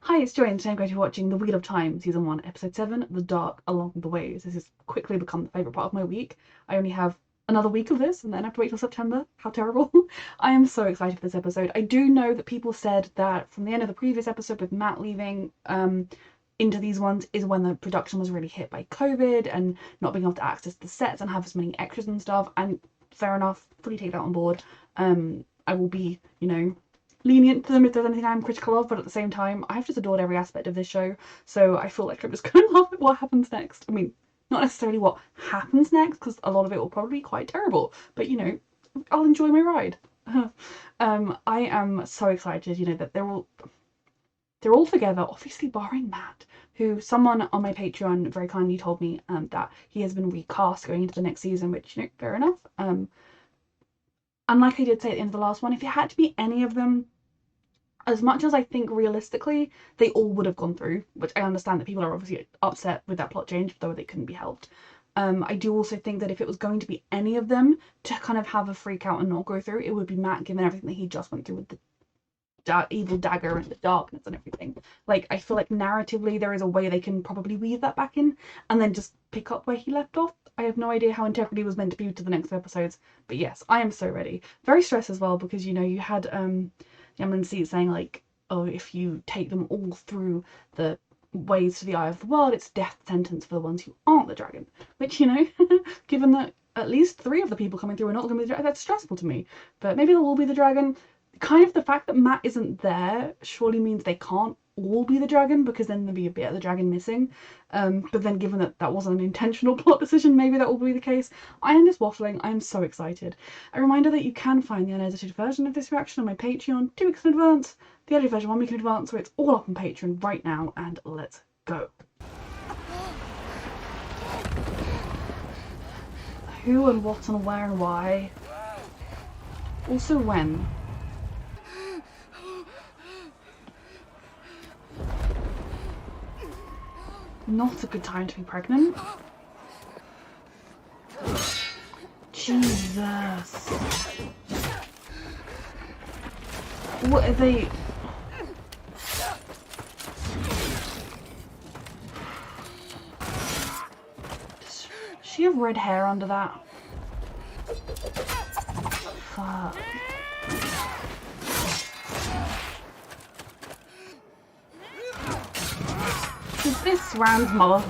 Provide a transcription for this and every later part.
Hi, it's Joy, and today I'm going to be watching The Wheel of Time, Season 1, Episode 7, The Dark Along the Ways. This has quickly become the favourite part of my week. I only have another week of this, and then I have to wait till September. How terrible. I am so excited for this episode. I do know that people said that from the end of the previous episode with Matt leaving into these ones is when the production was really hit by COVID and not being able to access the sets and have as many extras and stuff, and fair enough, fully take that on board. I will be, lenient to them if there's anything I'm critical of, but at the same time, I've just adored every aspect of this show, so I feel like I'm just going to love what happens next. I mean, not necessarily what happens next, because a lot of it will probably be quite terrible, but I'll enjoy my ride. I am so excited, that they're all together, obviously barring Matt, who someone on my Patreon very kindly told me that he has been recast going into the next season, which, fair enough. And like I did say at the end of the last one, if it had to be any of them, as much as I think realistically they all would have gone through, which I understand that people are obviously upset with that plot change, though they couldn't be helped. I do also think that if it was going to be any of them to kind of have a freak out and not go through, it would be Matt, given everything that he just went through with the evil dagger and the darkness and everything. Like, I feel like narratively there is a way they can probably weave that back in and then just pick up where he left off. I have no idea how Integrity was meant to be to the next episodes, but yes, I am so ready. Very stressed as well, because you had Yamansi saying like, oh, if you take them all through the ways to the eye of the world, it's death sentence for the ones who aren't the dragon. Which, given that at least 3 of the people coming through are not going to be the dragon, that's stressful to me. But maybe they will be the dragon. Kind of the fact that Matt isn't there surely means they can't all be the dragon, because then there'd be a bit of the dragon missing. But then given that that wasn't an intentional plot decision, maybe that will be the case. I am just waffling. I am so excited. A reminder that you can find the unedited version of this reaction on my Patreon 2 weeks in advance, the edited version 1 week in advance, so it's all up on Patreon right now, and let's go. Who and what and where and why? Also when? Not a good time to be pregnant. Jesus. What are they? Does she have red hair under that? Fuck. Is this Rand's mother?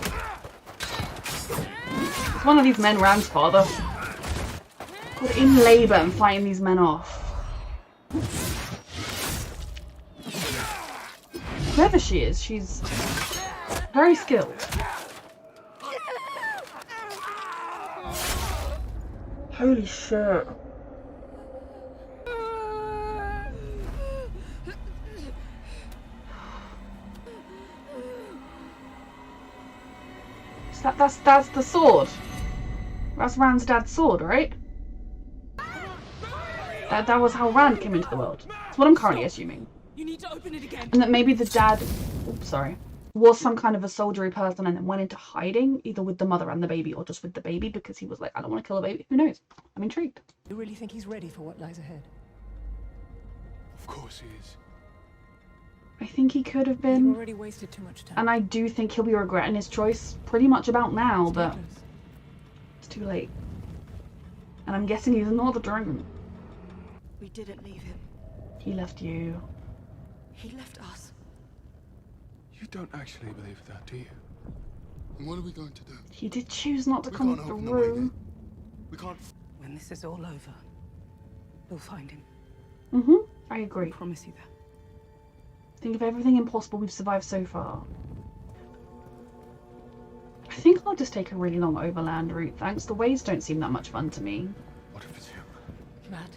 Is one of these men Rand's father? God, in labour and fighting these men off. Whoever she is, she's very skilled. Holy shit. That's the sword. That's Rand's dad's sword, right? That was how Rand came into the world. That's what I'm currently assuming. You need to open it again. And that maybe the dad, was some kind of a soldiery person and then went into hiding, either with the mother and the baby or just with the baby, because he was like, I don't want to kill a baby. Who knows? I'm intrigued. You really think he's ready for what lies ahead? Of course he is. I think he could have You been. already wasted too much time. And I do think he'll be regretting his choice pretty much about now, but Spoilers. it's too late. And I'm guessing he's not the dragon. We didn't leave him. He left you. He left us. You don't actually believe that, do you? And what are we going to do? He did choose not to We come can't into the open the way room. We can't. When this is all over, we'll find him. I agree. I promise you that. Think of everything impossible we've survived so far. I think I'll just take a really long overland route, thanks. The ways don't seem that much fun to me. What if it's him? Matt,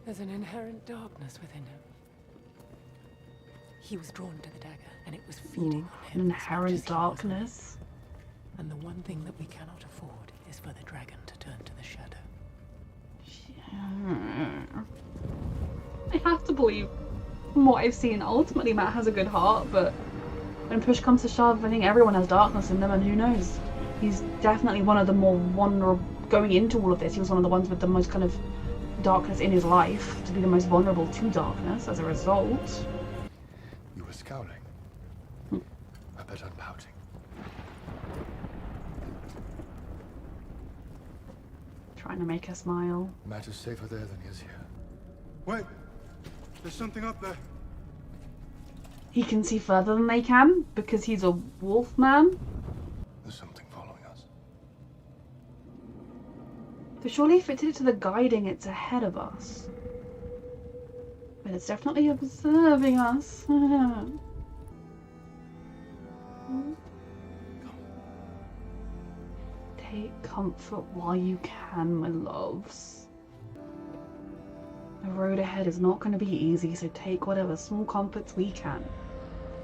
there's an inherent darkness within him. He was drawn to the dagger, and it was feeding on An him. inherent darkness. And the one thing that we cannot afford is for the dragon to turn to the shadow. I have to believe, from what I've seen, ultimately Matt has a good heart, but when push comes to shove, I think everyone has darkness in them, and who knows? He's definitely one of the more vulnerable, going into all of this, he was one of the ones with the most kind of darkness in his life, to be the most vulnerable to darkness as a result. You were scowling. I bet I'm pouting. Trying to make her smile. Matter's safer there than he is here. Wait! There's something up there. He can see further than they can because he's a wolf man. There's something following us. So surely if it did it to the guiding, it's ahead of us. But it's definitely observing us. Take comfort while you can, my loves. The road ahead is not going to be easy, so take whatever small comforts we can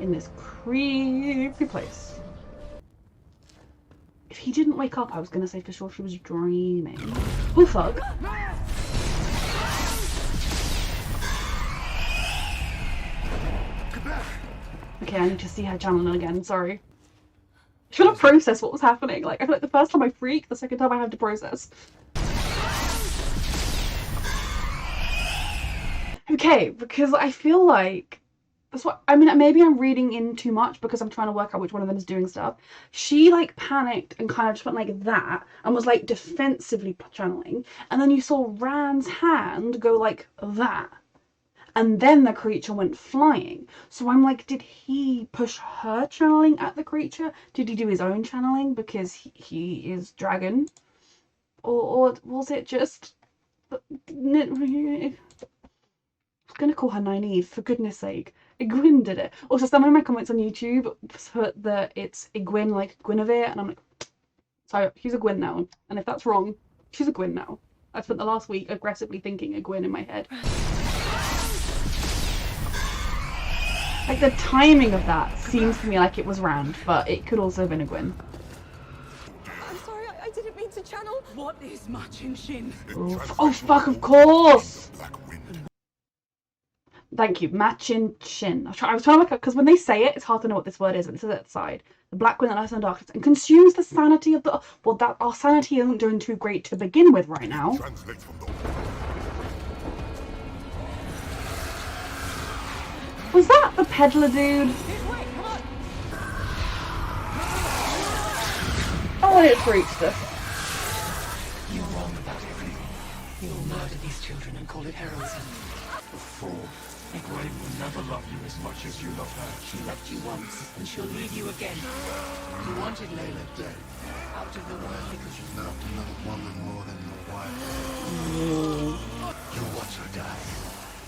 in this creepy place. If he didn't wake up, I was going to say for sure she was dreaming. Oh fuck. Okay, I need to see her channeling again, sorry. I should have processed what was happening. Like, I feel like the first time I freaked, the second time I had to process. Okay, because I feel like that's what I mean. Maybe I'm reading in too much because I'm trying to work out which one of them is doing stuff. She like panicked and kind of just went like that and was like defensively channeling, and then you saw Rand's hand go like that, and then the creature went flying. So I'm like, did he push her channeling at the creature? Did he do his own channeling because he is dragon, or was it just? I'm gonna call her naive, for goodness sake. Egwene did it. Also, some of my comments on YouTube put that it's Egwene like Guinevere, and I'm like, so she's a Gwyn now. And if that's wrong, she's a Gwyn now. I spent the last week aggressively thinking Egwene in my head. Like, the timing of that seems to me like it was Rand, but it could also have been Egwene. I'm sorry, I didn't mean to channel. What is Machin Shin? Oh fuck, of course! Thank you, Machin Shin. I was trying to work out, because when they say it, it's hard to know what this word is, and it says at the side. The black wind that lies in the darkness and consumes the sanity of the... Well, that our sanity isn't doing too great to begin with right now. Was that the peddler dude? Oh, it's reached us. You're wrong about everything. You'll murder these children and call it heroism. Fool. Egwene will never love you as much as you love her. She loved you once, and she'll leave you again. You wanted Layla dead, out of the world because you Loved another woman more than your wife. You'll watch her die.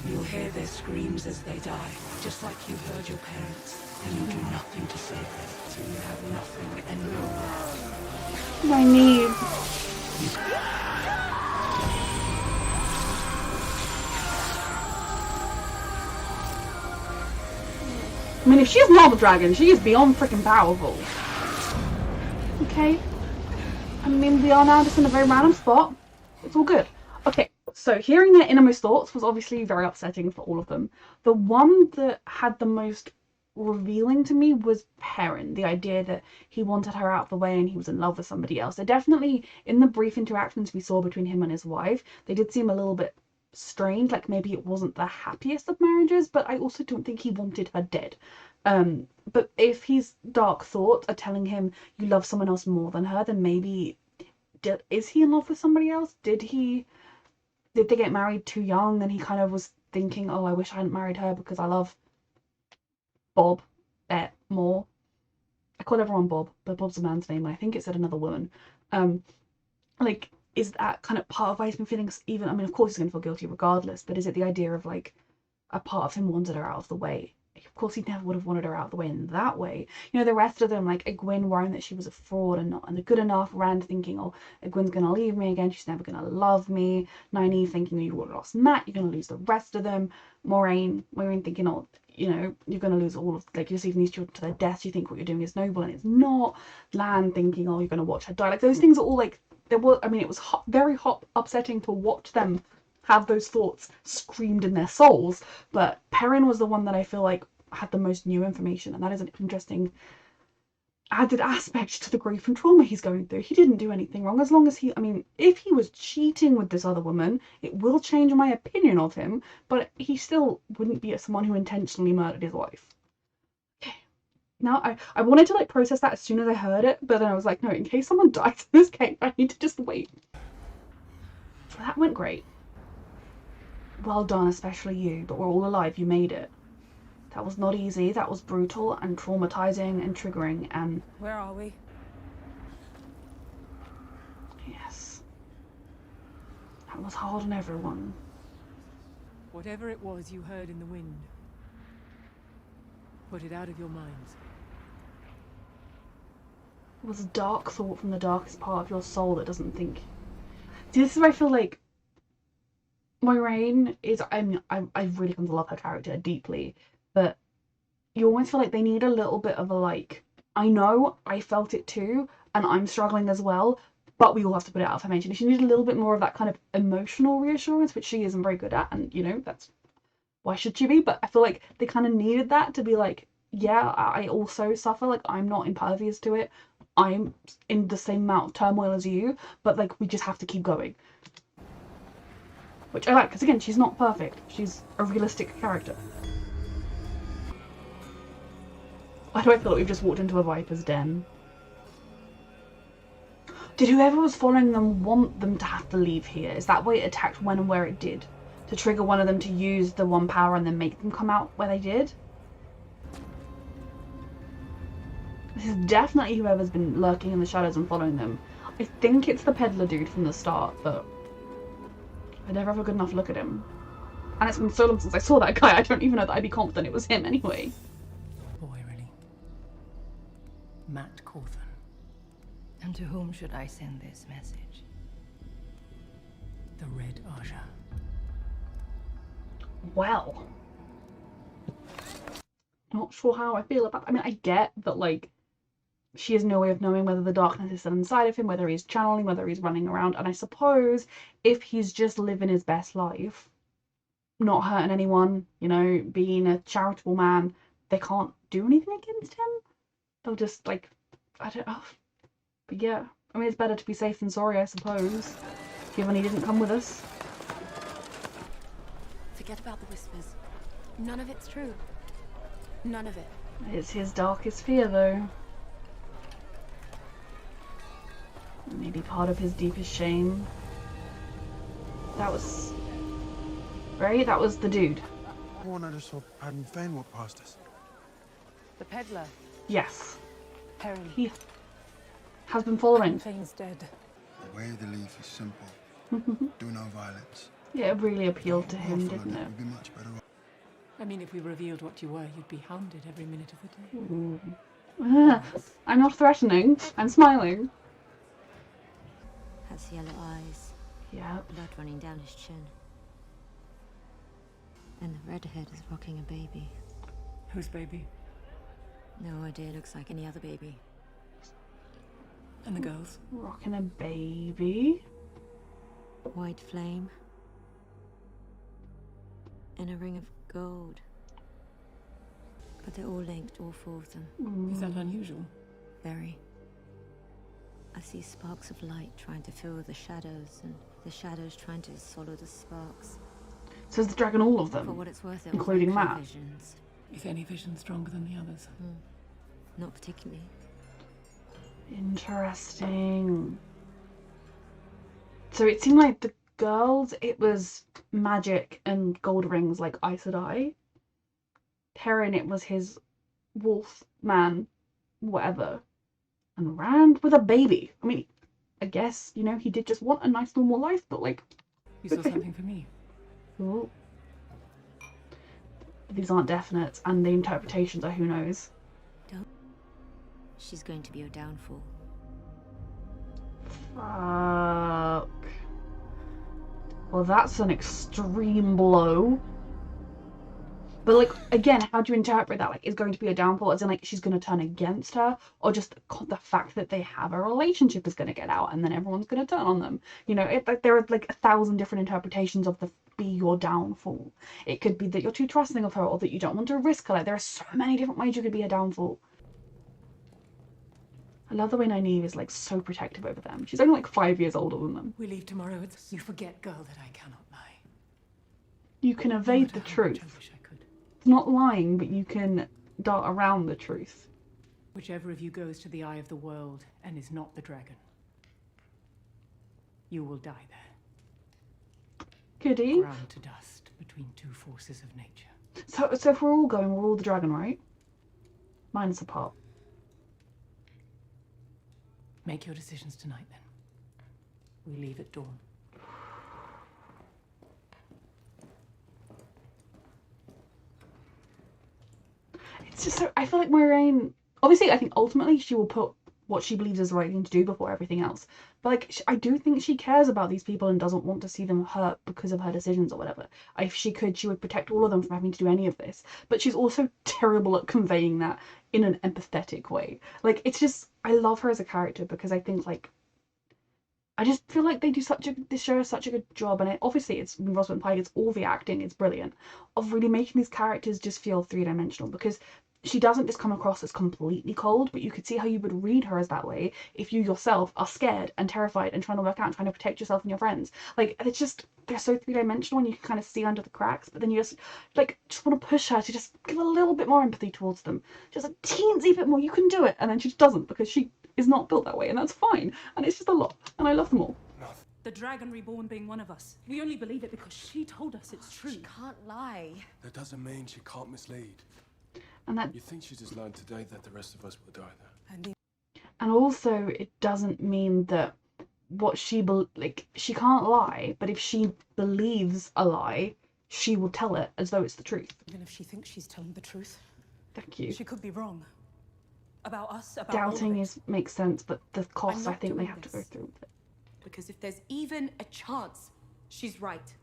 You'll hear their screams as they die, just like you heard your parents, and you do nothing to save them, so you have nothing and no one. My knees. I mean, if she's not a dragon, she is beyond freaking powerful. Okay. I mean, we are now just in a very random spot. It's all good. Okay, so hearing their innermost thoughts was obviously very upsetting for all of them. The one that had the most revealing to me was Perrin. The idea that he wanted her out of the way and he was in love with somebody else. They definitely, in the brief interactions we saw between him and his wife, they did seem a little bit strange, like maybe it wasn't the happiest of marriages, but I also don't think he wanted her dead. But if his dark thoughts are telling him you love someone else more than her, then maybe is he in love with somebody else? Did they get married too young and he kind of was thinking, oh, I wish I hadn't married her because I love Bob more. I call everyone Bob, but Bob's a man's name and I think it said another woman. Like, is that kind of part of why he's been feeling even, I mean, of course he's going to feel guilty regardless, but is it the idea of like a part of him wanted her out of the way? Of course he never would have wanted her out of the way in that way. You know, the rest of them, like Egwene worrying that she was a fraud and not good enough, Rand thinking, oh, Egwene's going to leave me again, she's never going to love me, Nynaeve thinking, oh, you would have lost Matt, you're going to lose the rest of them, Moiraine thinking, oh, you know, you're going to lose all of, like, you're leaving these children to their deaths, you think what you're doing is noble and it's not, Lan thinking, oh, you're going to watch her die. Like, those things are all like, there was, I mean, it was very upsetting to watch them have those thoughts screamed in their souls, but Perrin was the one that I feel like had the most new information, and that is an interesting added aspect to the grief and trauma he's going through. He didn't do anything wrong, as long as he, I mean, if he was cheating with this other woman, it will change my opinion of him, but he still wouldn't be someone who intentionally murdered his wife. now I wanted to like process that as soon as I heard it, but then I was like, no, in case someone dies in this game, I need to just wait. That went great. Well done, especially you, but we're all alive, you made it. That was not easy, that was brutal and traumatizing and triggering and... Where are we? Yes. That was hard on everyone. Whatever it was you heard in the wind, put it out of your minds. It was a dark thought from the darkest part of your soul that doesn't think. See, this is where I feel like Moiraine is, I've really come to love her character deeply, but you almost feel like they need a little bit of a like, I know, I felt it too, and I'm struggling as well, but we all have to put it out of her mention. She needs a little bit more of that kind of emotional reassurance, which she isn't very good at, and you know, that's, why should she be? But I feel like they kind of needed that to be like, yeah, I also suffer, like I'm not impervious to it, I'm in the same amount of turmoil as you, but like we just have to keep going. Which I like, because again, she's not perfect. She's a realistic character. Why do I feel like we've just walked into a viper's den? Did whoever was following them want them to have to leave here? Is that why it attacked when and where it did? To trigger one of them to use the one power and then make them come out where they did? This is definitely whoever's been lurking in the shadows and following them. I think it's the peddler dude from the start, but I never have a good enough look at him. And it's been so long since I saw that guy, I don't even know that I'd be confident it was him anyway. Boy, really. Matt Cawthon. And to whom should I send this message? The Red Aaaahhh. Well. Not sure how I feel about that. I mean, I get that, like, she has no way of knowing whether the darkness is still inside of him, whether he's channeling, whether he's running around. And I suppose if he's just living his best life, not hurting anyone, you know, being a charitable man, they can't do anything against him. They'll just, like, I don't know. But yeah, I mean, it's better to be safe than sorry, I suppose, given he didn't come with us. Forget about the whispers. None of it's true. None of it. It's his darkest fear, though. Maybe part of his deepest shame. That was... right? That was the dude. One I just saw Padden Fane walk past us. The peddler. Yes. Perrin. He has been following. Fane's dead. The way of the leaf is simple. Do no violence. Yeah, it really appealed to him, Followed didn't it it? would be much better off. I mean, if we revealed what you were, you'd be hounded every minute of the day. Ooh. I'm not threatening. I'm smiling. Has yellow eyes, Yeah. blood running down his chin. And the redhead is rocking a baby. Whose baby? No idea, looks like any other baby. And the girls? Rocking a baby. White flame. And a ring of gold. But they're all linked, all four of them. Is that unusual? Very. I see sparks of light trying to fill the shadows, and the shadows trying to swallow the sparks. So is the dragon all of For them? what it's worth, it Including was like Matt? visions. Is any vision stronger than the others? Not particularly. Interesting. So it seemed like the girls, it was magic and gold rings like Aes Sedai. Perrin, it was his wolf man, whatever. And Rand with a baby. I mean, I guess, you know, he did just want a nice normal life, but like... You saw something for me? Ooh. These aren't definite, and the interpretations are who knows. She's going to be your downfall. Fuck. Well, that's an extreme blow. But, like, again, how do you interpret that? Like, is going to be a downfall as in, like, she's going to turn against her? Or just the fact that they have a relationship is going to get out and then everyone's going to turn on them? You know, like, there are, like, 1,000 different interpretations of the be your downfall. It could be that you're too trusting of her or that you don't want to risk her. Like, there are so many different ways you could be a downfall. I love the way Nynaeve is, like, so protective over them. She's only, like, 5 years older than them. We leave tomorrow. You forget, girl, that I cannot lie. You can evade the truth. I wish I could. It's not lying, but you can dart around the truth. Whichever of you goes to the Eye of the World and is not the dragon, you will die there. Goody. Ground to dust between two forces of nature. So if we're all going, we're all the dragon, right? Minus the part. Make your decisions tonight, then. We leave at dawn. It's just so, I feel like Moiraine, obviously I think ultimately she will put what she believes is the right thing to do before everything else. But like, I do think she cares about these people and doesn't want to see them hurt because of her decisions or whatever. If she could, she would protect all of them from having to do any of this. But she's also terrible at conveying that in an empathetic way. Like, it's just, I love her as a character because I think, like, I just feel like this show does such a good job, and obviously it's Rosamund Pike, it's all the acting, it's brilliant, of really making these characters just feel three-dimensional, because she doesn't just come across as completely cold, but you could see how you would read her as that way if you yourself are scared and terrified and trying to work out and trying to protect yourself and your friends. Like, it's just, they're so three-dimensional and you can kind of see under the cracks, but then you just want to push her to just give a little bit more empathy towards them. Just a teensy bit more, you can do it, and then she just doesn't, because she is not built that way, and that's fine. And it's just a lot, and I love them all. The Dragon Reborn being one of us. We only believe it because she told us it's true. She can't lie. That doesn't mean she can't mislead. And that, You think she just learned today that the rest of us will die there? and also it doesn't mean that what she she can't lie, but if she believes a lie, she will tell it as though it's the truth. Even if she thinks she's telling the truth, Thank you. she could be wrong. About us, about all of Doubting it. makes sense, but the costs I not think they doing have to go this. through with it. Because if there's even a chance she's right,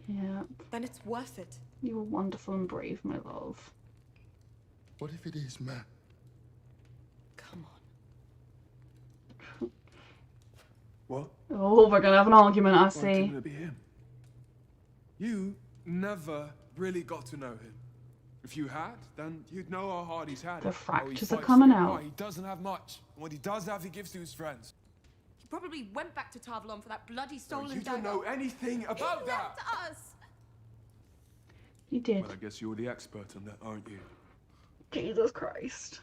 Yeah, then it's worth it. you were wonderful and brave, my love. What if it is Matt? Come on. What? Oh, we're gonna have an argument, I Why see. couldn't it be him? You never really got to know him. If you had, then you'd know how hard he's had. The it, how he fractures are fights coming to get out. by. He doesn't have much. And what he does have, he gives to his friends. He probably went back to Tarvalon for that bloody No, stolen you don't dagger. know anything about He that. left us. You did. Well, I guess you're the expert on that, aren't you? Jesus Christ.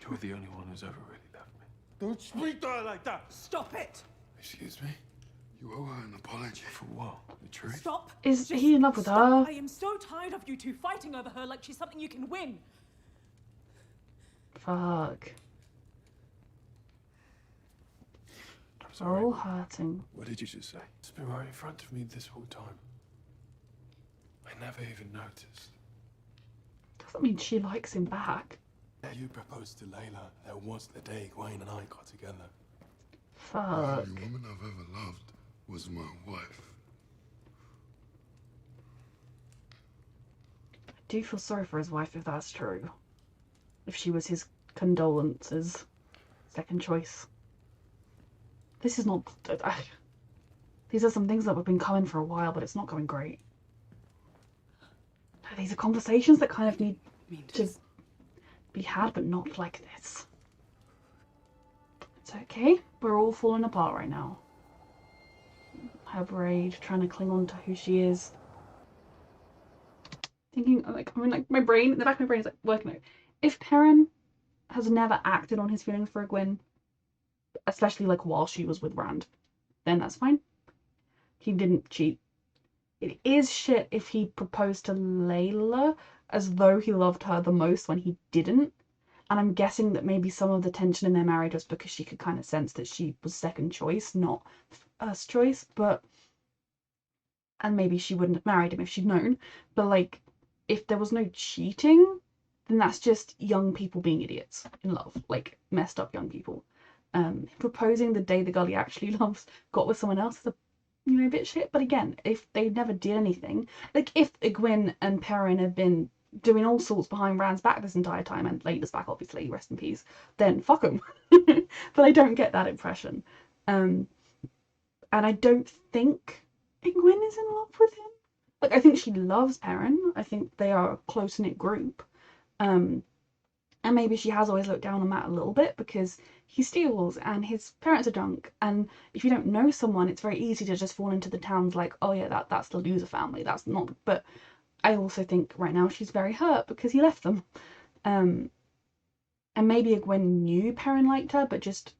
You're the only one who's ever really loved me. Don't speak to her like that! Stop it! Excuse me? You owe her an apology. For what? The truth? Stop! Is Just he in love with stop. her? I am so tired of you two fighting over her like she's something you can win. Fuck. I'm We're sorry. all hurting. What did you just say? It's been right in front of me this whole time. I never even noticed. Doesn't mean she likes him back. You proposed to Layla. That was the day Gwen and I got together. The Fuck. only woman I've ever loved was my wife. I do feel sorry for his wife if that's true. If she was his condolences second choice. This is not... These are some things that have been coming for a while, but it's not going great. These are conversations that kind of need to be had, but not like this. It's okay. We're all falling apart right now. Her braid, trying to cling on to who she is. Thinking, like, my brain, in the back of my brain is like working out. If Perrin has never acted on his feelings for Egwene, especially like while she was with Rand, then that's fine. He didn't cheat. It is shit if he proposed to Layla as though he loved her the most when he didn't. And I'm guessing that maybe some of the tension in their marriage was because she could kind of sense that she was second choice, not first choice. And maybe she wouldn't have married him if she'd known. But like, if there was no cheating, then that's just young people being idiots in love, like messed up young people. Proposing the day the girl he actually loves got with someone else is a bit shit. But again, if they never did anything, like if Egwene and Perrin have been doing all sorts behind Rand's back this entire time, and Layla's back obviously, rest in peace, then fuck them. But I don't get that impression. And I don't think Egwene is in love with him. Like, I think she loves Perrin. I think they are a close-knit group. And maybe she has always looked down on Matt a little bit because he steals and his parents are drunk. And if you don't know someone, it's very easy to just fall into the towns like, oh yeah, that's the loser family. That's not. But I also think right now she's very hurt because he left them. And maybe Gwen knew Perrin liked her, but just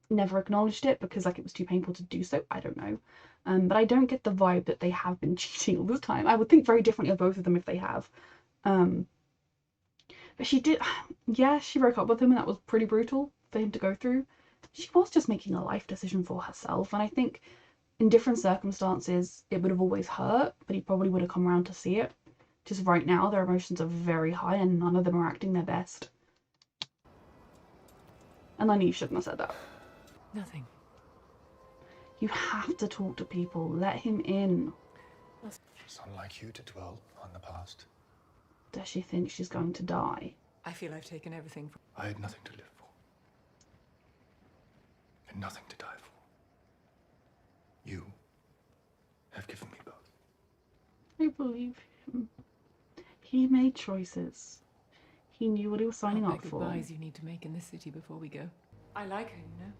never acknowledged it because like it was too painful to do so. I don't know. But I don't get the vibe that they have been cheating all this time. I would think very differently of both of them if they have. But she did, yeah, she broke up with him and that was pretty brutal for him to go through. She was just making a life decision for herself, and I think in different circumstances it would have always hurt, but he probably would have come around to see it. Just right now their emotions are very high and none of them are acting their best. And I knew you shouldn't have said that. Nothing. You have to talk to people. Let him in. It's unlike you to dwell on the past. Does she think she's going to die? I feel I've taken everything from... I had nothing to live for. And nothing to die for. You have given me both. I believe him. He made choices. He knew what he was signing up for. Goodbyes you need to make in this city before we go. I like her, you know.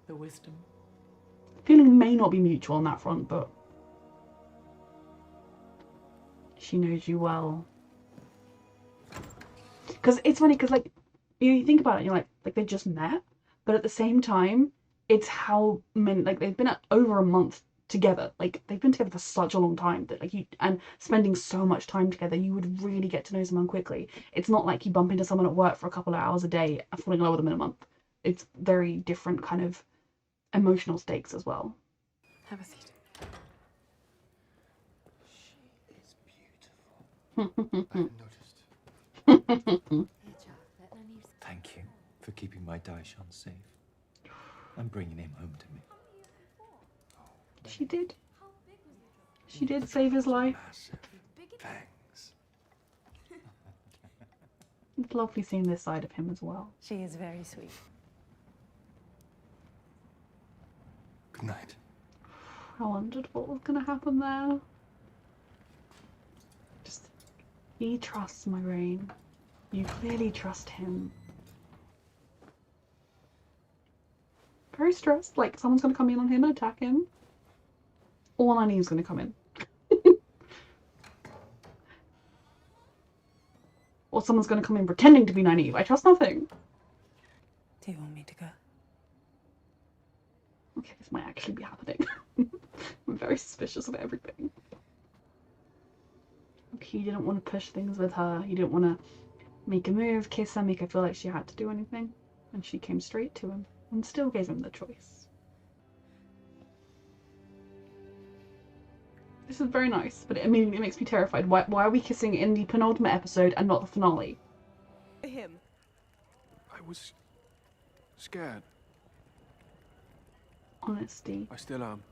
The wisdom. Feeling may not be mutual on that front, but she knows you well. Because it's funny, because like you think about it, and you're like they just met, but at the same time, it's how many, like they've been over a month together. Like they've been together for such a long time that like you, and spending so much time together, you would really get to know someone quickly. It's not like you bump into someone at work for a couple of hours a day and falling in love with them in a month. It's very different kind of emotional stakes as well. Have a seat. She is beautiful. I noticed. Thank you for keeping my Daishan safe and bringing him home to me. She did. She did save his life. Massive. Thanks. It's lovely seeing this side of him as well. She is very sweet. Good night. I wondered what was going to happen there. Just, he trusts Moiraine. You clearly trust him. Very stressed, like someone's going to come in on him and attack him. Or Nynaeve's going to come in. Or someone's going to come in pretending to be Nynaeve. I trust nothing. Do you want me to go? Okay, this might actually be happening. I'm very suspicious of everything. Okay, he didn't want to push things with her. He didn't want to make a move, kiss her, make her feel like she had to do anything. And she came straight to him and still gave him the choice. This is very nice, but it makes me terrified. Why are we kissing in the penultimate episode and not the finale? I was scared. Honesty. I still am.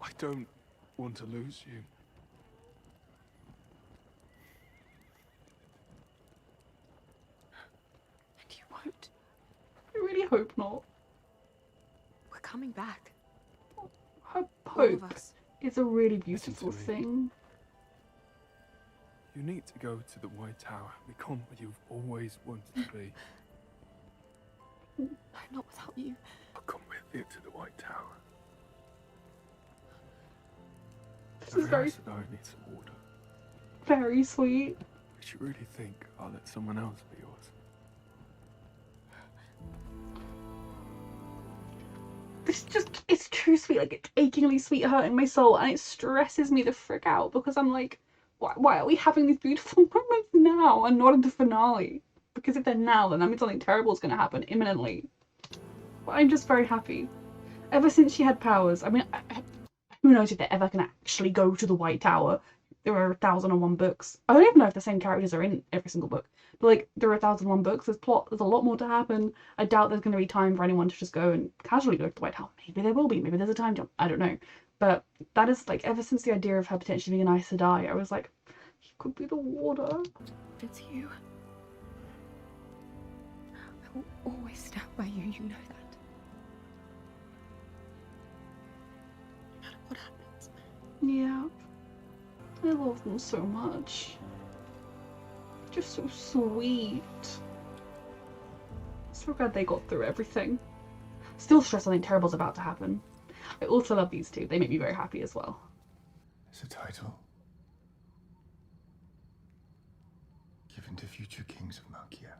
I don't want to lose you. And you won't. I really hope not. We're coming back. Hope All of us. is a really Listen to beautiful me. thing. You need to go to the White Tower. Become what you've always wanted to be. No, not without you. I'll come with you to the White Tower. This is very, I need some water. very sweet. Did you really think I'll let someone else be yours? It's too sweet, like it's achingly sweet, hurting my soul, and it stresses me the frick out because I'm like, why are we having these beautiful moments now and not in the finale? Because if they're now, then that means something terrible is going to happen imminently. But I'm just very happy. Ever since she had powers, I mean, who knows if they're ever going to actually go to the White Tower. There are 1,001 books. I don't even know if the same characters are in every single book. But like, there are 1,001 books, there's plot, there's a lot more to happen. I doubt there's going to be time for anyone to just go and casually go to the White Tower. Maybe there will be, maybe there's a time jump, I don't know. But that is like, ever since the idea of her potentially being an Aes Sedai, I was like, he could be the water. It's you. I will always stand by you, you know that. No matter what happens. Yeah. I love them so much. Just so sweet. So glad they got through everything. Still stressed something terrible's about to happen. I also love these two. They make me very happy as well. It's a title given into future kings of Markia.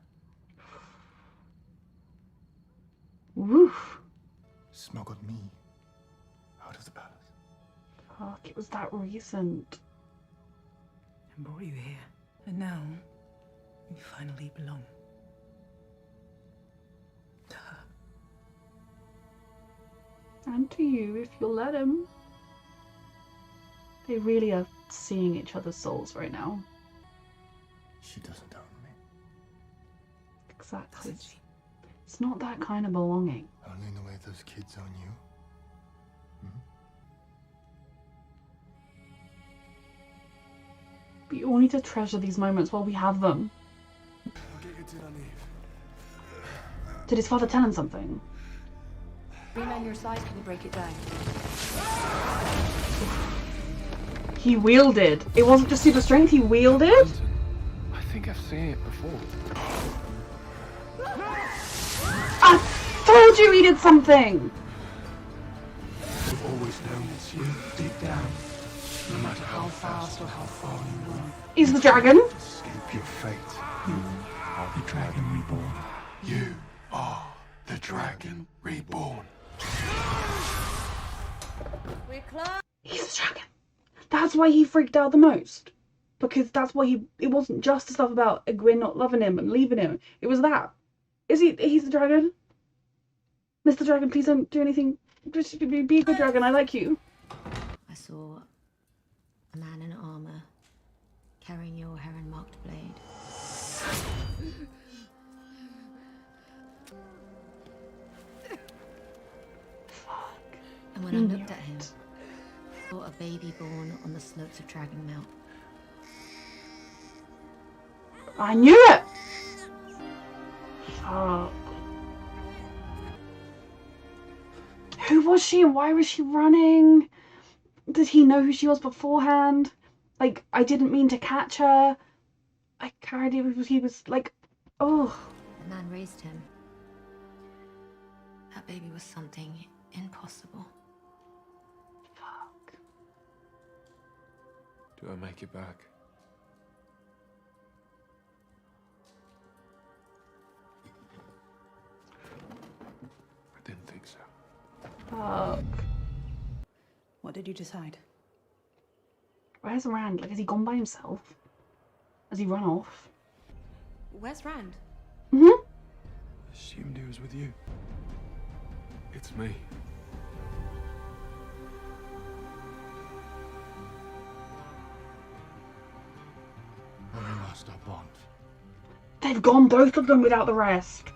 Woof. Smuggled me out of the palace. Fuck, it was that recent. And brought you here. And now, you finally belong. To her. And to you, if you'll let him. They really are seeing each other's souls right now. She doesn't own me. Exactly. It's not that kind of belonging. Only in the way those kids own you. But you all need to treasure these moments while we have them. I'll get your dinner, Neve. Did his father tell him something? Three men your size couldn't break it down. He wielded. It wasn't just super strength, he wielded? I think I've seen it before. I told you he did something! I've always known it's you, deep down. No matter how fast or how far you run. He's the dragon? Escape your fate. You are the dragon reborn. You are the dragon reborn. We're close. He's the dragon. That's why he freaked out the most. Because that's why it wasn't just the stuff about Egwene not loving him and leaving him. It was that. He's the dragon? Mr. Dragon, please don't do anything. Just be a good dragon, I like you. I saw a man in armor carrying your heron-marked blade. Fuck. And when I looked at him, I saw a baby born on the slopes of Dragon Mount. I knew it! Fuck. Who was she and why was she running? Did he know who she was beforehand? Like, I didn't mean to catch her. I carried it because he was like, oh. The man raised him. That baby was something impossible. Fuck. Do I make it back? I didn't think so. Fuck. What did you decide? Where's Rand? Like, has he gone by himself? Has he run off? Where's Rand? Mm-hmm. Assumed he was with you. It's me. When we lost our bond. They've gone, both of them, without the rest.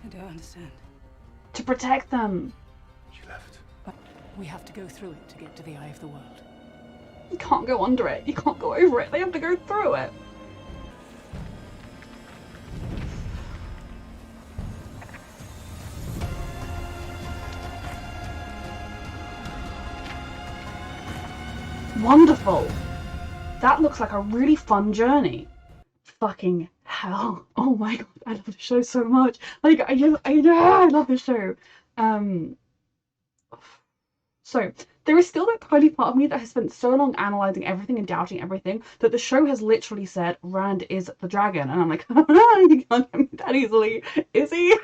I don't understand. To protect them. She left. But we have to go through it to get to the Eye of the World. You can't go under it. You can't go over it. They have to go through it. Wonderful. That looks like a really fun journey. Fucking hell. Oh my god, I love the show so much. Like, I love the show. So, there is still that tiny part of me that has spent so long analysing everything and doubting everything that the show has literally said Rand is the dragon. And I'm like, you can't get me that easily. Is he?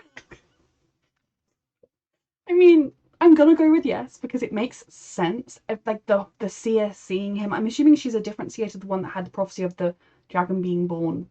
I mean, I'm gonna go with yes, because it makes sense. If, like, the seer seeing him, I'm assuming she's a different seer to the one that had the prophecy of the dragon being born.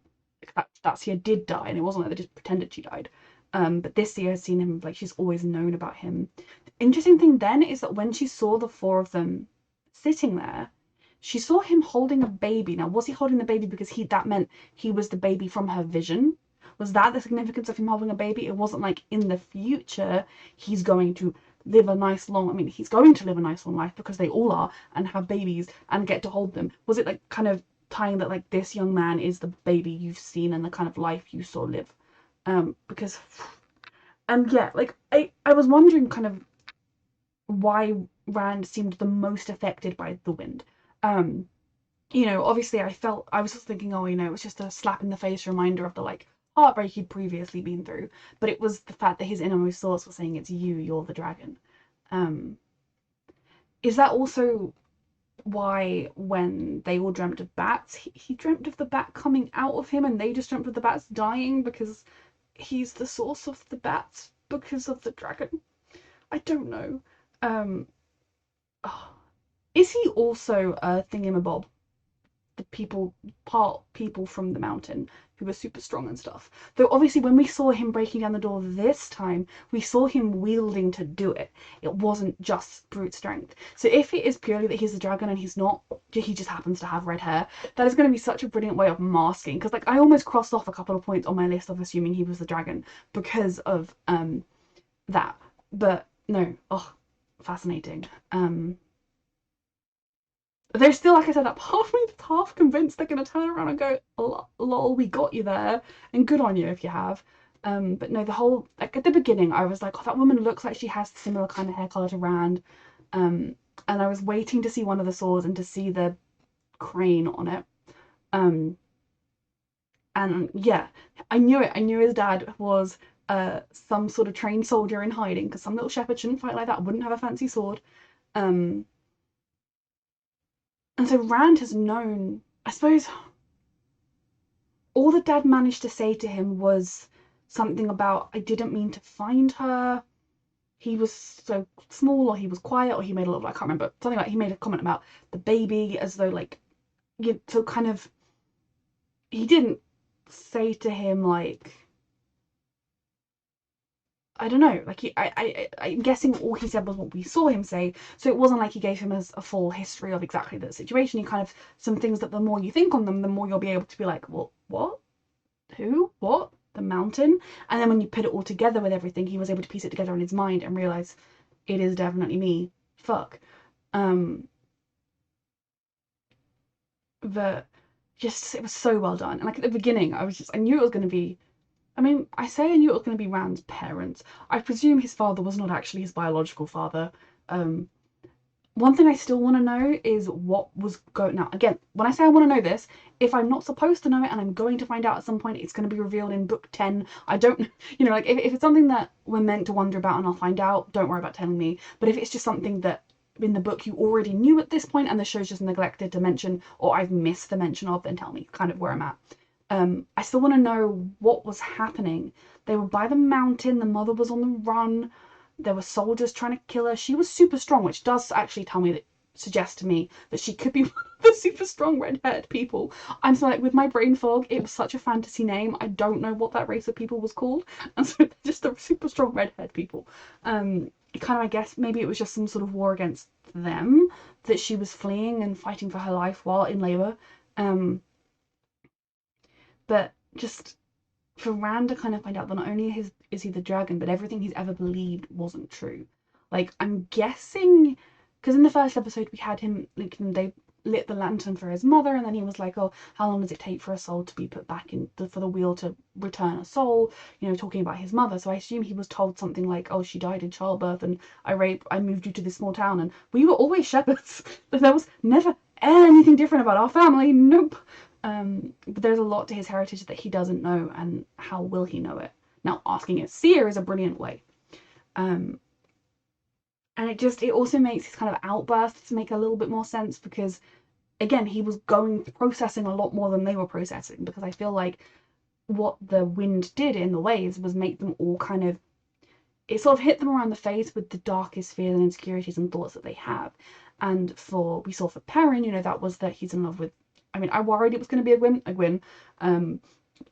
That seer did die, and it wasn't like they just pretended she died. But this seer has seen him, like, she's always known about him. The interesting thing then is that when she saw the four of them sitting there, she saw him holding a baby. Now, was he holding the baby because that meant he was the baby from her vision? Was that the significance of him holding a baby? It wasn't like in the future he's going to live a nice long, I mean, he's going to live a nice long life because they all are, and have babies and get to hold them. Was it like kind of tying that like this young man is the baby you've seen and the kind of life you saw live? Because, and yeah, like I was wondering kind of why Rand seemed the most affected by the wind. You know, obviously I was just thinking, oh, you know, it was just a slap in the face reminder of the like heartbreak he'd previously been through, but it was the fact that his innermost thoughts were saying it's you're the dragon. Is that also why when they all dreamt of bats, he dreamt of the bat coming out of him, and they just dreamt of the bats dying because he's the source of the bats because of the dragon. I don't know. Um, oh. Is he also a thingamabob? The people from the mountain who were super strong and stuff. Though obviously when we saw him breaking down the door this time, we saw him wielding to do it. It wasn't just brute strength. So if it is purely that he's the dragon and he's not, he just happens to have red hair, that is going to be such a brilliant way of masking. Because like I almost crossed off a couple of points on my list of assuming he was the dragon because of that. But no, oh, fascinating. There's still, like I said, that part of me that's half convinced they're going to turn around and go, lol, we got you there, and good on you if you have. But no, the whole, like at the beginning, I was like, oh, that woman looks like she has similar kind of hair colour to Rand. And I was waiting to see one of the swords and to see the crane on it. And yeah, I knew it. I knew his dad was some sort of trained soldier in hiding, because some little shepherd shouldn't fight like that, wouldn't have a fancy sword. And so Rand has known, I suppose, all the dad managed to say to him was something about, I didn't mean to find her. He was so small, or he was quiet, or he made a lot of, I can't remember, something like he made a comment about the baby as though like, so kind of, he didn't say to him like, I don't know, like I'm guessing all he said was what we saw him say, so it wasn't like he gave him a full history of exactly the situation. He kind of, some things that the more you think on them, the more you'll be able to be like, well, what? Who? What? The mountain? And then when you put it all together with everything, he was able to piece it together in his mind and realise it is definitely me. Fuck. But just, it was so well done. And like at the beginning, I knew it was going to be, I mean, I say I knew it was going to be Rand's parents. I presume his father was not actually his biological father. One thing I still want to know is what was going... Now, again, when I say I want to know this, if I'm not supposed to know it and I'm going to find out at some point, it's going to be revealed in book 10. I don't... You know, like, if it's something that we're meant to wonder about and I'll find out, don't worry about telling me. But if it's just something that in the book you already knew at this point and the show's just neglected to mention, or I've missed the mention of, then tell me kind of where I'm at. I still want to know what was happening. They were by the mountain, the mother was on the run, there were soldiers trying to kill her. She was super strong, which does actually suggest to me that she could be one of the super strong red-haired people. I'm so like, with my brain fog, it was such a fantasy name, I don't know what that race of people was called, and so they're just the super strong red-haired people. Kind of, I guess, maybe it was just some sort of war against them that she was fleeing and fighting for her life while in labour. But just for Rand to kind of find out that not only is he the dragon, but everything he's ever believed wasn't true. Like, I'm guessing, because in the first episode we had him, like, they lit the lantern for his mother, and then he was like, oh, how long does it take for a soul to be put back in, for the wheel to return a soul, you know, talking about his mother. So I assume he was told something like, oh, she died in childbirth, and I moved you to this small town, and we were always shepherds. There was never anything different about our family. Nope. But there's a lot to his heritage that he doesn't know, and how will he know it? Now, asking a seer is a brilliant way. And it also makes his kind of outbursts make a little bit more sense, because again, he was processing a lot more than they were processing, because I feel like what the wind did in the waves was make them all kind of, it sort of hit them around the face with the darkest fears and insecurities and thoughts that they have. And we saw for Perrin, you know, that was that he's in love with, I mean, I worried it was going to be a Gwyn,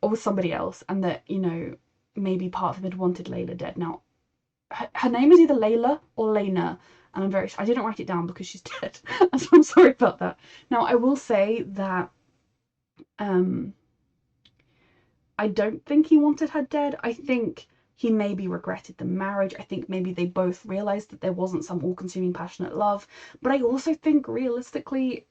or with somebody else, and that, you know, maybe part of him had wanted Layla dead. Now, her name is either Layla or Lena, and I didn't write it down because she's dead, so I'm sorry about that. Now, I will say that I don't think he wanted her dead. I think he maybe regretted the marriage. I think maybe they both realised that there wasn't some all-consuming passionate love. But I also think realistically,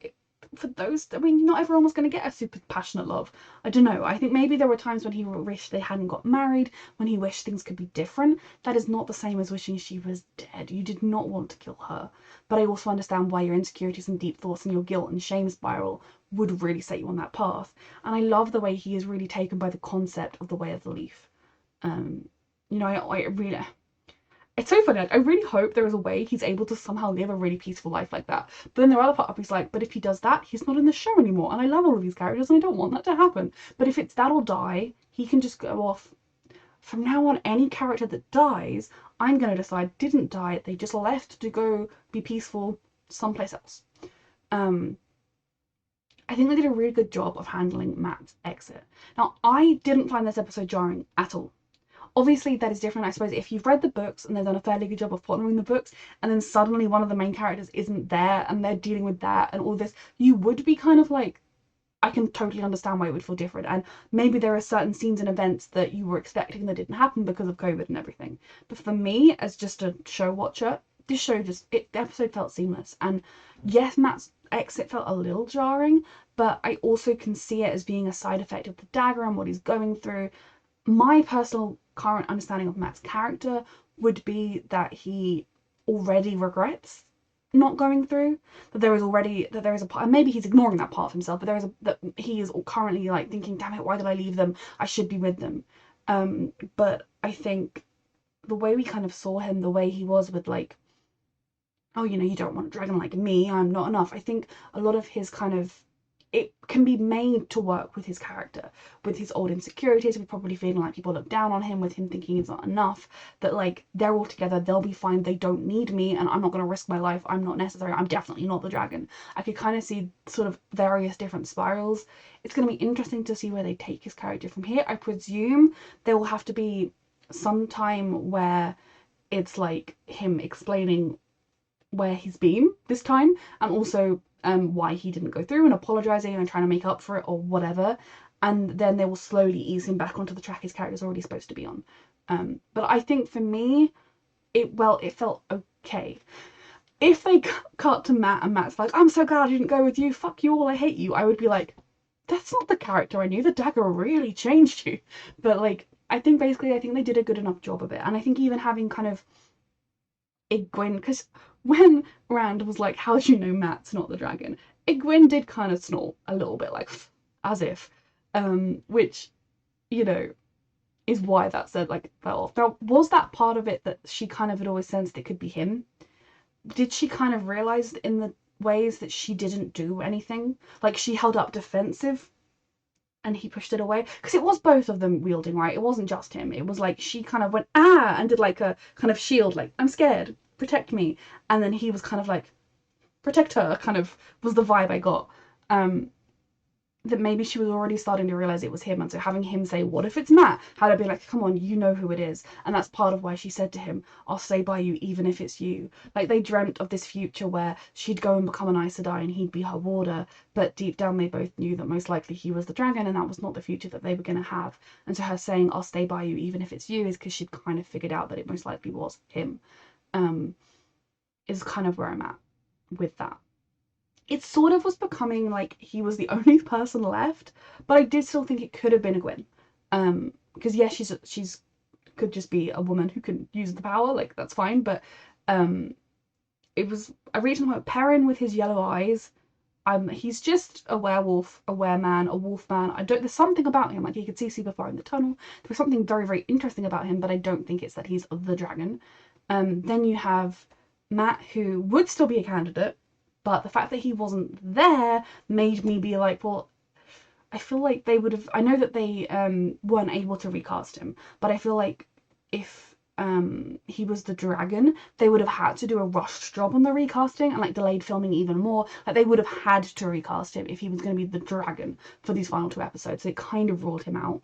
for those, I mean, not everyone was going to get a super passionate love. I don't know. I think maybe there were times when he wished they hadn't got married, when he wished things could be different. That is not the same as wishing she was dead. You did not want to kill her. But I also understand why your insecurities and deep thoughts and your guilt and shame spiral would really set you on that path. And I love the way he is really taken by the concept of the Way of the Leaf. You know, I really... it's so funny. Like, I really hope there is a way he's able to somehow live a really peaceful life like that. But then there are other parts of he's like, but if he does that, he's not in the show anymore. And I love all of these characters and I don't want that to happen. But if it's that or die, he can just go off. From now on, any character that dies, I'm going to decide didn't die. They just left to go be peaceful someplace else. I think they did a really good job of handling Matt's exit. Now, I didn't find this episode jarring at all. Obviously, that is different, I suppose, if you've read the books and they've done a fairly good job of following the books, and then suddenly one of the main characters isn't there and they're dealing with that and all this, you would be kind of like, I can totally understand why it would feel different. And maybe there are certain scenes and events that you were expecting that didn't happen because of COVID and everything. But for me, as just a show watcher, this show the episode felt seamless. And yes, Matt's exit felt a little jarring, but I also can see it as being a side effect of the dagger and what he's going through. My personal current understanding of Matt's character would be that he already regrets not going through, that there is a part, and maybe he's ignoring that part of himself, but that he is currently like thinking, damn it, why did I leave them? I should be with them. But I think the way we kind of saw him, the way he was with like, oh, you don't want a dragon like me, I'm not enough. I think a lot of his kind of, it can be made to work with his character, with his old insecurities, with probably feeling like people look down on him, with him thinking he's not enough, that like they're all together, they'll be fine, they don't need me, and I'm not going to risk my life, I'm not necessary, I'm definitely not the dragon. I could kind of see sort of various different spirals. It's going to be interesting to see where they take his character from here. I presume there will have to be some time where it's like him explaining where he's been this time, and also why he didn't go through, and apologizing and trying to make up for it or whatever, and then they will slowly ease him back onto the track his character's already supposed to be on. But I think for me, it felt okay. If they cut to Matt and Matt's like, I'm so glad I didn't go with you, fuck you all, I hate you, I would be like, that's not the character I knew, the dagger really changed you. But like, I think they did a good enough job of it. And I think even having kind of Egwene, because when Rand was like, how do you know Matt's not the dragon? Egwene did kind of snort a little bit, like, as if, which, is why that said, like, fell off. Now, was that part of it that she kind of had always sensed it could be him? Did she kind of realize in the ways that she didn't do anything? Like, she held up defensive and he pushed it away? Because it was both of them wielding, right? It wasn't just him. It was like she kind of went, and did like a kind of shield, like, I'm scared, protect me. And then he was kind of like, protect her, kind of was the vibe I got. That maybe she was already starting to realize it was him, and so having him say, what if it's Matt, had to be like, come on, you know who it is. And that's part of why she said to him, I'll stay by you even if it's you. Like, they dreamt of this future where she'd go and become an Aes Sedai and he'd be her warder, but deep down they both knew that most likely he was the dragon, and that was not the future that they were going to have. And so her saying, I'll stay by you even if it's you, is because she'd kind of figured out that it most likely was him. Is kind of where I'm at with that. It sort of was becoming like he was the only person left, but I did still think it could have been a Gwyn. Because yeah, she's could just be a woman who can use the power, like that's fine, but it was, I reached the point, Perrin with his yellow eyes, he's just a werewolf, a wereman, a wolf man. There's something about him, like he could see super far in the tunnel. There was something very, very interesting about him, but I don't think it's that he's the dragon. Then you have Matt, who would still be a candidate, but the fact that he wasn't there made me be like, well, I feel like they would have, I know that they weren't able to recast him, but I feel like if he was the dragon, they would have had to do a rushed job on the recasting and like delayed filming even more. Like they would have had to recast him if he was going to be the dragon for these final 2 episodes. So it kind of ruled him out.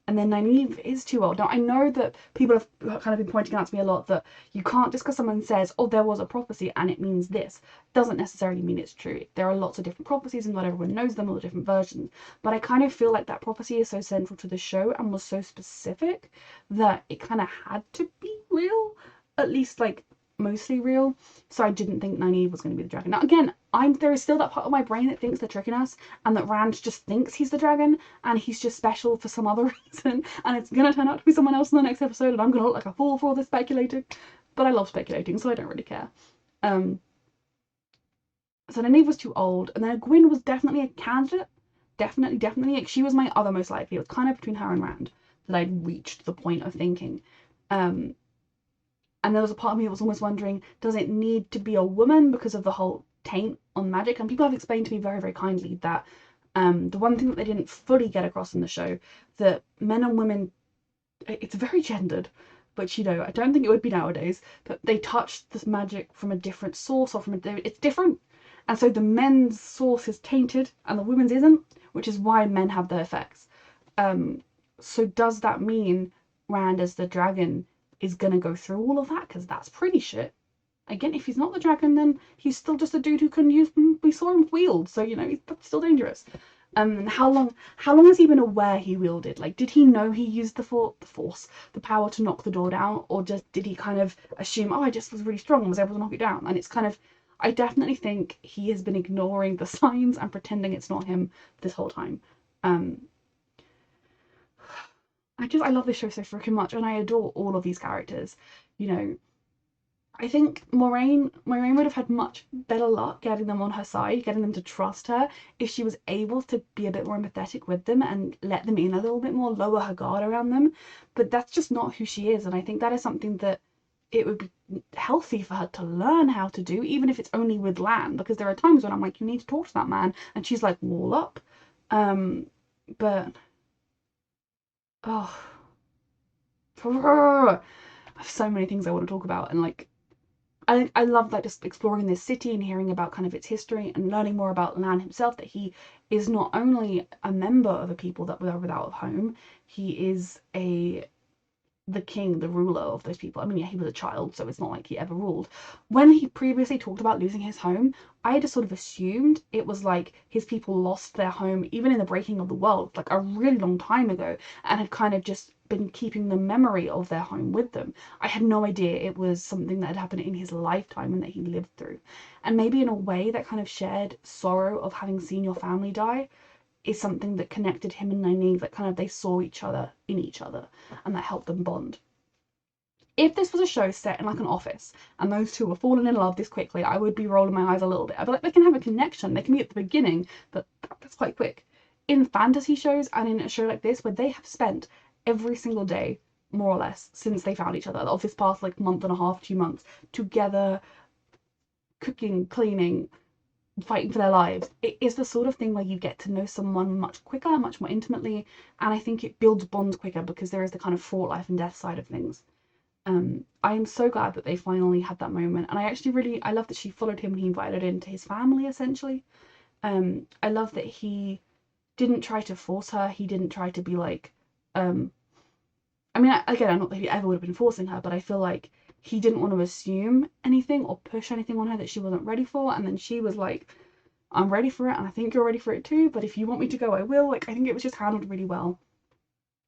And then Nynaeve is too old. Now, I know that people have kind of been pointing out to me a lot that you can't, just because someone says, oh, there was a prophecy and it means this, doesn't necessarily mean it's true. There are lots of different prophecies and not everyone knows them, all the different versions. But I kind of feel like that prophecy is so central to the show and was so specific that it kind of had to be real, at least like mostly real. So I didn't think Nynaeve was going to be the dragon. Now, again, there is still that part of my brain that thinks they're tricking us and that Rand just thinks he's the dragon and he's just special for some other reason and it's going to turn out to be someone else in the next episode and I'm going to look like a fool for all this speculating. But I love speculating, so I don't really care. So Nynaeve was too old, and then Gwyn was definitely a candidate. Definitely. Like, she was my other most likely. It was kind of between her and Rand that I'd reached the point of thinking. And there was a part of me that was almost wondering, does it need to be a woman because of the whole taint on magic? And people have explained to me very, very kindly that the one thing that they didn't fully get across in the show, that men and women, it's very gendered, but you know, I don't think it would be nowadays, but they touch this magic from a different source, or from it's different. And so the men's source is tainted and the women's isn't, which is why men have the effects. So does that mean Rand as the dragon is gonna go through all of that? Because that's pretty shit. Again, if he's not the dragon, then he's still just a dude who can use. We saw him wield, so you know that's still dangerous. And how long has he been aware he wielded? Like, did he know he used the power to knock the door down, or just did he kind of assume, oh, I just was really strong and was able to knock it down? And it's kind of, I definitely think he has been ignoring the signs and pretending it's not him this whole time. I love this show so freaking much, and I adore all of these characters. You know, I think Moraine would have had much better luck getting them on her side, getting them to trust her, if she was able to be a bit more empathetic with them and let them in a little bit more, lower her guard around them. But that's just not who she is, and I think that is something that it would be healthy for her to learn how to do, even if it's only with Lan, because there are times when I'm like, you need to talk to that man, and she's like, wall up. But oh, I have so many things I want to talk about, and like, I love like just exploring this city and hearing about kind of its history and learning more about Lan himself, that he is not only a member of a people that were without a home, he is the king, the ruler of those people. I mean, yeah, he was a child, so it's not like he ever ruled. When he previously talked about losing his home, I just sort of assumed it was like his people lost their home, even in the breaking of the world, like a really long time ago, and had kind of just been keeping the memory of their home with them. I had no idea it was something that had happened in his lifetime and that he lived through. And maybe in a way, that kind of shared sorrow of having seen your family die is something that connected him and Nynaeve, that kind of they saw each other in each other, and that helped them bond. If this was a show set in like an office and those two were falling in love this quickly, I would be rolling my eyes a little bit. I'd be like, they can have a connection, they can be at the beginning, but that's quite quick. In fantasy shows and in a show like this, where they have spent every single day, more or less, since they found each other, of this past like month and a half, 2 months, together, cooking, cleaning, fighting for their lives, it is the sort of thing where you get to know someone much quicker, much more intimately, and I think it builds bonds quicker because there is the kind of fraught life and death side of things. I am so glad that they finally had that moment, and I love that she followed him and he invited her into his family, essentially. I love that he didn't try to force her, he didn't try to be like, I mean, again, I'm not that he ever would have been forcing her, but I feel like he didn't want to assume anything or push anything on her that she wasn't ready for, and then she was like, I'm ready for it, and I think you're ready for it too, but if you want me to go, I will. Like, I think it was just handled really well.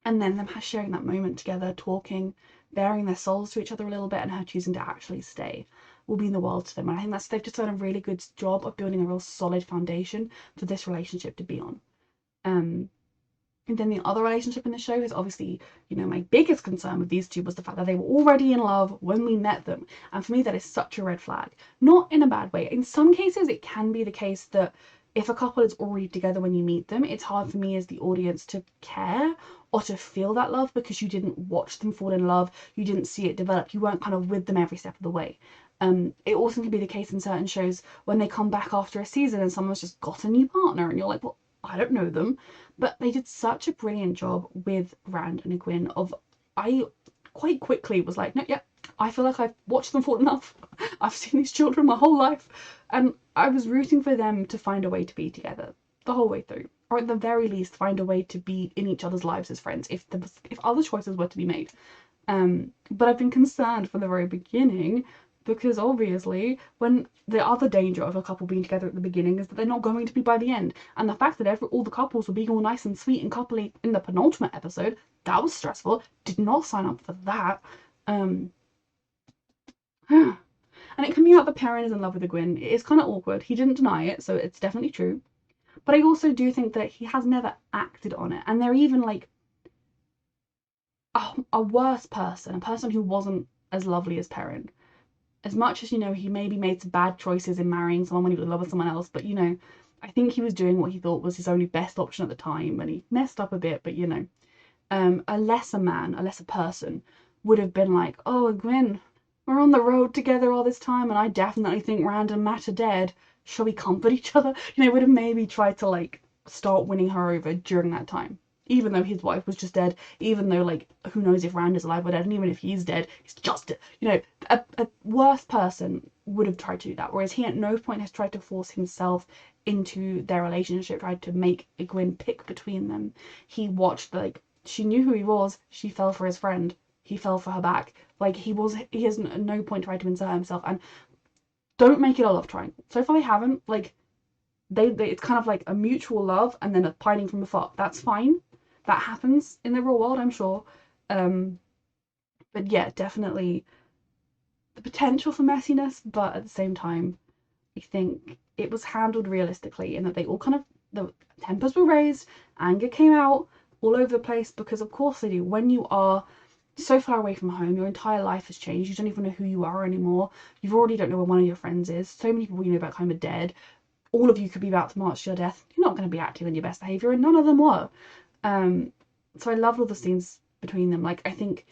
And then them sharing that moment together, talking, bearing their souls to each other a little bit, and her choosing to actually stay will mean the world to them. And I think they've just done a really good job of building a real solid foundation for this relationship to be on. And then the other relationship in the show is obviously, you know, my biggest concern with these two was the fact that they were already in love when we met them. And for me, that is such a red flag. Not in a bad way. In some cases, it can be the case that if a couple is already together when you meet them, it's hard for me as the audience to care or to feel that love because you didn't watch them fall in love. You didn't see it develop. You weren't kind of with them every step of the way. It also can be the case in certain shows when they come back after a season and someone's just got a new partner and you're like, well, I don't know them. But they did such a brilliant job with Rand and Egwene I quite quickly was like, no, yeah, I feel like I've watched them fall enough. I've seen these children my whole life. And I was rooting for them to find a way to be together the whole way through. Or at the very least, find a way to be in each other's lives as friends if other choices were to be made. But I've been concerned from the very beginning because obviously when the other danger of a couple being together at the beginning is that they're not going to be by the end, and the fact that all the couples were being all nice and sweet and coupley in the penultimate episode, that was stressful. Did not sign up for that. And it can be out that Perrin is in love with Egwene. It is kind of awkward. He didn't deny it, so it's definitely true. But I also do think that he has never acted on it, and they're even like a worse person, a person who wasn't as lovely as Perrin. As much as, you know, he maybe made some bad choices in marrying someone when he was in love with someone else, but, you know, I think he was doing what he thought was his only best option at the time, and he messed up a bit, but, you know, a lesser man, a lesser person would have been like, oh, Egwene, We're on the road together all this time, and I definitely think Rand and Matt are dead. Shall we comfort each other? You know, would have maybe tried to, like, start winning her over during that time. Even though his wife was just dead, even though, like, who knows if Rand is alive or dead, and even if he's dead, he's just, you know, a worse person would have tried to do that, whereas he at no point has tried to force himself into their relationship, tried to make Egwene pick between them. He watched, like, she knew who he was, she fell for his friend, he fell for her back. Like, he has at no point tried to insert himself, and don't make it a love triangle. So far they haven't, like, they it's kind of like a mutual love and then a pining from afar. That's fine. That happens in the real world, I'm sure. But yeah, definitely the potential for messiness, but at the same time, I think it was handled realistically in that they all kind of, the tempers were raised, anger came out all over the place, because of course they do. When you are so far away from home, your entire life has changed, you don't even know who you are anymore, you already don't know where one of your friends is, so many people you know back home are dead, all of you could be about to march to your death, you're not going to be acting on your best behaviour, and none of them were. So I loved all the scenes between them. Like, I think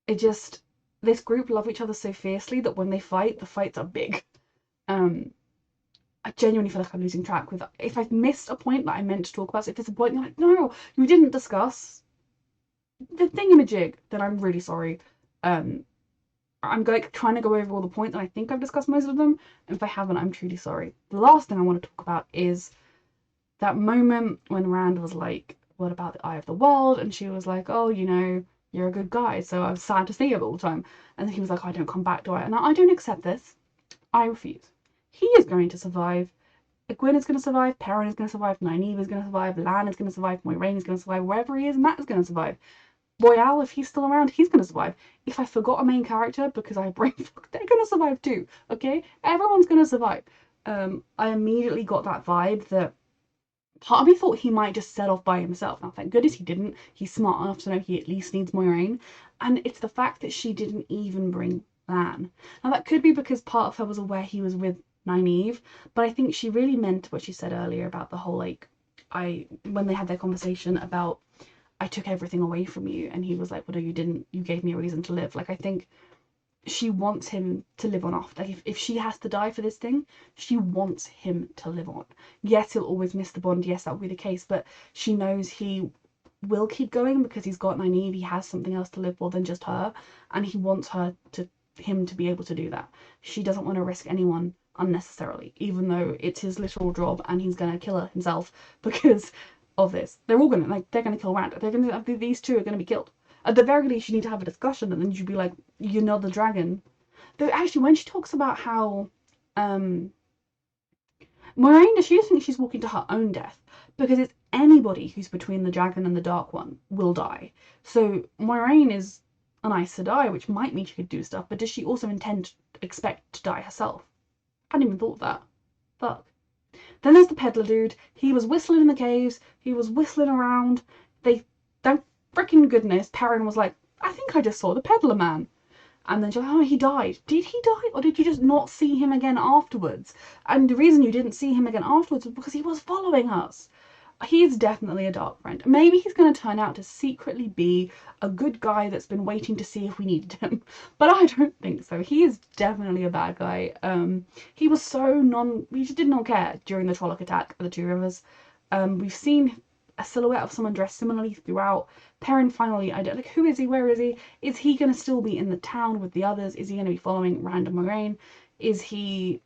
it just, this group love each other so fiercely that when they fight, the fights are big. I genuinely feel like I'm losing track with, if I've missed a point that I meant to talk about, so if there's a point you're like, no, you didn't discuss the thingamajig, then I'm really sorry. I'm like trying to go over all the points, and I think I've discussed most of them, and if I haven't, I'm truly sorry. The last thing I want to talk about is that moment when Rand was like, what about the eye of the world? And she was like, oh, you know, you're a good guy, so I'm sad to see you all the time. And then he was like, I don't come back, do I? And I don't accept this. I refuse. He is going to survive. Egwene is going to survive. Perrin is going to survive. Nynaeve is going to survive. Lan is going to survive. Moiraine is going to survive. Wherever he is, Matt is going to survive. Royale, if he's still around, he's going to survive. If I forgot a main character because I brain fucked, they're going to survive too, okay? Everyone's going to survive. I immediately got that vibe that part of me thought he might just set off by himself. Now, thank goodness he didn't. He's smart enough to know he at least needs Moiraine. And it's the fact that she didn't even bring Lan. Now, that could be because part of her was aware he was with Nynaeve, but I think she really meant what she said earlier about the whole, like, when they had their conversation about, I took everything away from you, and he was like, well, no, you didn't. You gave me a reason to live. Like, I think she wants him to live on off. Like, if she has to die for this thing, she wants him to live on. Yes, he'll always miss the bond. Yes, that will be the case. But she knows he will keep going because he's got Nynaeve. He has something else to live for than just her. And he wants him to be able to do that. She doesn't want to risk anyone unnecessarily, even though it's his literal job and he's going to kill her himself because of this. They're all going to, like, they're going to kill Rand. They're going to, these two are going to be killed. At the very least, you need to have a discussion, and then you'd be like, you're not the dragon. Though, actually, when she talks about how, Moiraine, she just thinks she's walking to her own death, because it's anybody who's between the dragon and the Dark One will die. So, Moiraine is an Aes Sedai, which might mean she could do stuff, but does she also expect to die herself? I hadn't even thought of that. Fuck. Then there's the peddler dude. He was whistling in the caves. He was whistling around. Thank freaking goodness, Perrin was like, I think I just saw the peddler man. And then she's like, oh, he died. Did he die? Or did you just not see him again afterwards? And the reason you didn't see him again afterwards was because he was following us. He's definitely a dark friend. Maybe he's going to turn out to secretly be a good guy that's been waiting to see if we needed him. But I don't think so. He is definitely a bad guy. He was so he just did not care during the Trolloc attack at the Two Rivers. We've seen a silhouette of someone dressed similarly throughout. Perrin finally, like, who is he? Where is he? Is he going to still be in the town with the others? Is he going to be following Rand and Moiraine? Is he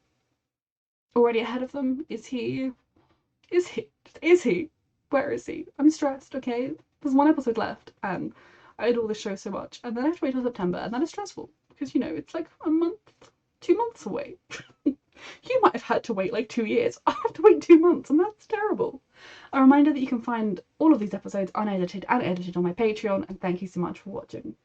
already ahead of them? Is he? Where is he? I'm stressed, okay? There's one episode left, and I adore this show so much, and then I have to wait till September, and that is stressful, because, you know, it's like a month, 2 months away. You might have had to wait like 2 years. I have to wait 2 months, and that's terrible. A reminder that you can find all of these episodes unedited and edited on my Patreon, and thank you so much for watching.